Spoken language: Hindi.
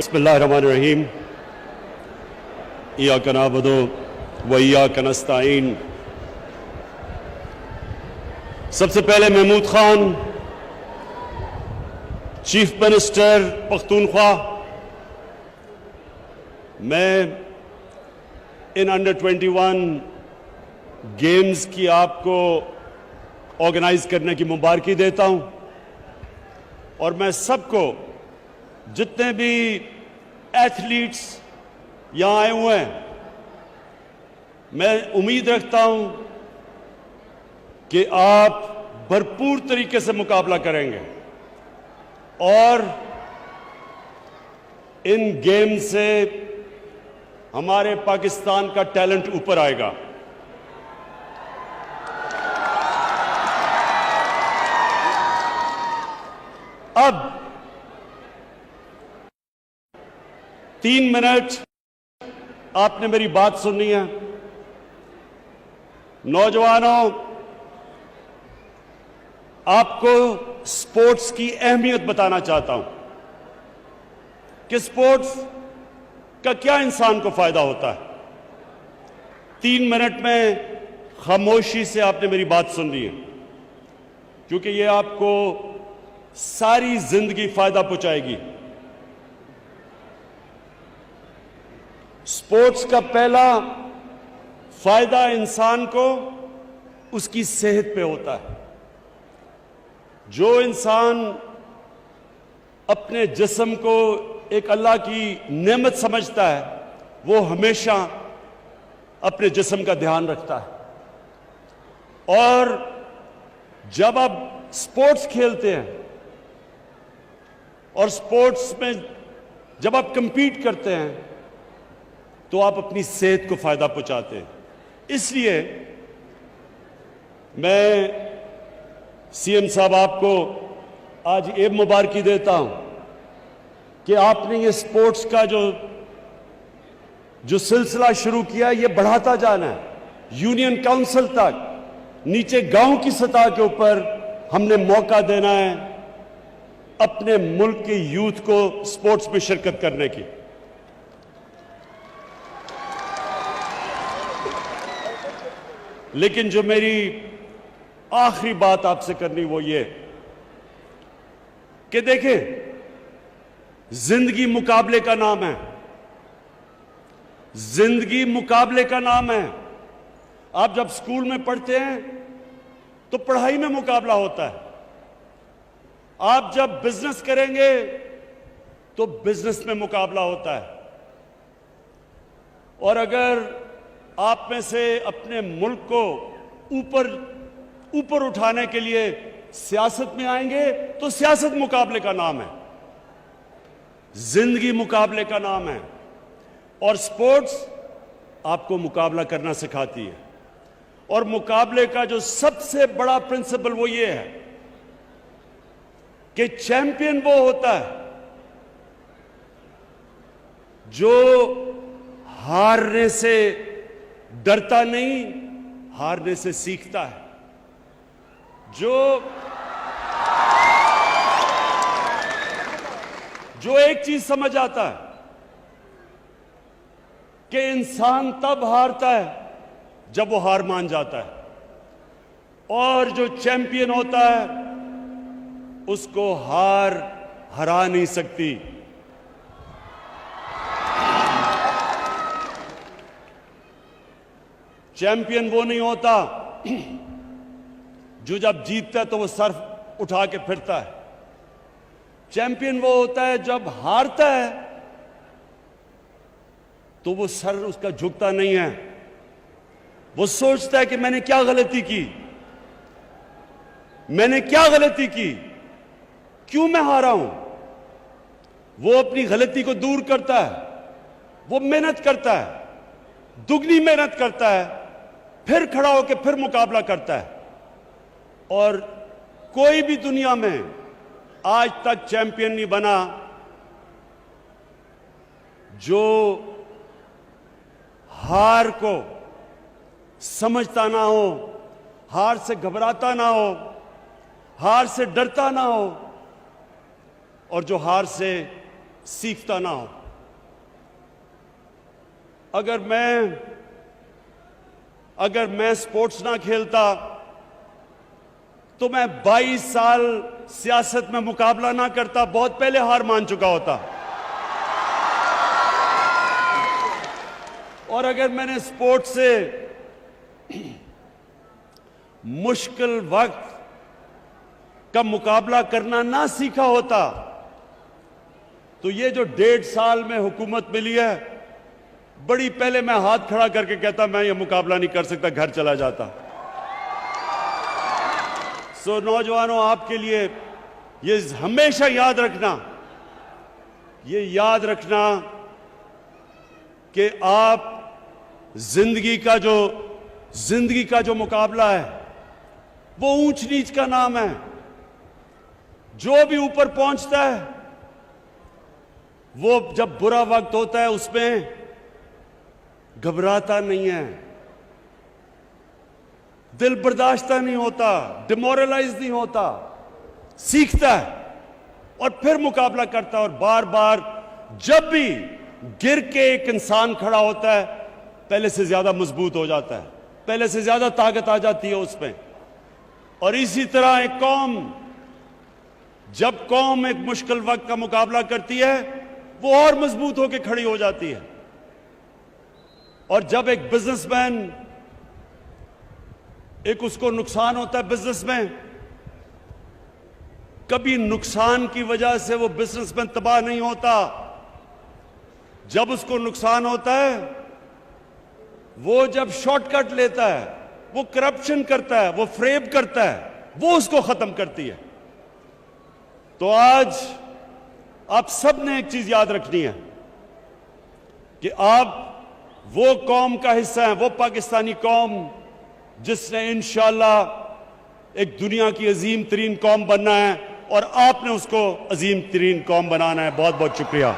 बिस्मिल्लाहिर्रहमानिर्रहीम। इय्याका नअबुदु व इय्याका नस्तईन। सबसे पहले महमूद खान, चीफ मिनिस्टर पख्तूनख्वा, मैं इन अंडर 21 गेम्स की आपको ऑर्गेनाइज करने की मुबारकी देता हूं और मैं सबको, जितने भी एथलीट्स यहां आए हुए हैं, मैं उम्मीद रखता हूं कि आप भरपूर तरीके से मुकाबला करेंगे और इन गेम से हमारे पाकिस्तान का टैलेंट ऊपर आएगा। अब 3 मिनट आपने मेरी बात सुननी है। नौजवानों, आपको स्पोर्ट्स की अहमियत बताना चाहता हूं कि स्पोर्ट्स का क्या इंसान को फायदा होता है। 3 मिनट में खामोशी से आपने मेरी बात सुननी है, क्योंकि यह आपको सारी जिंदगी फायदा पहुंचाएगी। स्पोर्ट्स का पहला फायदा इंसान को उसकी सेहत पे होता है। जो इंसान अपने जिस्म को एक अल्लाह की नेमत समझता है, वो हमेशा अपने जिस्म का ध्यान रखता है। और जब आप स्पोर्ट्स खेलते हैं और स्पोर्ट्स में जब आप कंपीट करते हैं, तो आप अपनी सेहत को फायदा पहुंचाते हैं। इसलिए मैं सीएम साहब आपको आज ये मुबारकी देता हूं कि आपने ये स्पोर्ट्स का जो सिलसिला शुरू किया, ये बढ़ाता जाना है। यूनियन काउंसिल तक, नीचे गांव की सतह के ऊपर हमने मौका देना है अपने मुल्क के यूथ को स्पोर्ट्स में शिरकत करने की। लेकिन जो मेरी आखिरी बात आपसे करनी वो ये कि देखें, जिंदगी मुकाबले का नाम है। जिंदगी मुकाबले का नाम है। आप जब स्कूल में पढ़ते हैं तो पढ़ाई में मुकाबला होता है। आप जब बिजनेस करेंगे तो बिजनेस में मुकाबला होता है। और अगर आप में से अपने मुल्क को ऊपर उठाने के लिए सियासत में आएंगे तो सियासत मुकाबले का नाम है, जिंदगी मुकाबले का नाम है। और स्पोर्ट्स आपको मुकाबला करना सिखाती है। और मुकाबले का जो सबसे बड़ा प्रिंसिपल वो ये है कि चैंपियन वो होता है जो हारने से डरता नहीं, हारने से सीखता है। जो एक चीज समझ आता है कि इंसान तब हारता है जब वो हार मान जाता है, और जो चैंपियन होता है उसको हार हरा नहीं सकती। चैंपियन वो नहीं होता जो जब जीतता है तो वो सर उठा के फिरता है। चैंपियन वो होता है जब हारता है तो वो सर उसका झुकता नहीं है। वो सोचता है कि मैंने क्या गलती की, मैंने क्या गलती की, क्यों मैं हारा हूं। वो अपनी गलती को दूर करता है, वो मेहनत करता है, दुगनी मेहनत करता है, फिर खड़ा होकर फिर मुकाबला करता है। और कोई भी दुनिया में आज तक चैंपियन नहीं बना जो हार को समझता ना हो, हार से घबराता ना हो, हार से डरता ना हो, और जो हार से सीखता ना हो। अगर मैं स्पोर्ट्स ना खेलता तो मैं 22 साल सियासत में मुकाबला ना करता, बहुत पहले हार मान चुका होता। और अगर मैंने स्पोर्ट्स से मुश्किल वक्त का मुकाबला करना ना सीखा होता तो ये जो 1.5 साल में हुकूमत मिली है, बड़ी पहले मैं हाथ खड़ा करके कहता मैं ये मुकाबला नहीं कर सकता, घर चला जाता। सो नौजवानों, आपके लिए ये हमेशा याद रखना कि आप जिंदगी का जो मुकाबला है वो ऊंच नीच का नाम है। जो भी ऊपर पहुंचता है वो जब बुरा वक्त होता है उसमें घबराता नहीं है, दिल बर्दाश्त नहीं होता, डिमोरलाइज नहीं होता, सीखता है और फिर मुकाबला करता है। और बार बार जब भी गिर के एक इंसान खड़ा होता है, पहले से ज्यादा मजबूत हो जाता है, पहले से ज्यादा ताकत आ जाती है उसमें। और इसी तरह जब कौम एक मुश्किल वक्त का मुकाबला करती है, वो और मजबूत होकर खड़ी हो जाती है। और जब एक बिजनेसमैन, उसको नुकसान होता है बिजनेस में, कभी नुकसान की वजह से वो बिजनेसमैन तबाह नहीं होता। जब उसको नुकसान होता है, वो जब शॉर्टकट लेता है, वो करप्शन करता है, वो फ्रेब करता है, वो उसको खत्म करती है। तो आज आप सब ने एक चीज याद रखनी है कि आप वो कौम का हिस्सा हैं, वो पाकिस्तानी कौम जिसने इंशाअल्लाह एक दुनिया की अजीम तरीन कौम बनना है, और आपने उसको अजीम तरीन कौम बनाना है। बहुत बहुत शुक्रिया।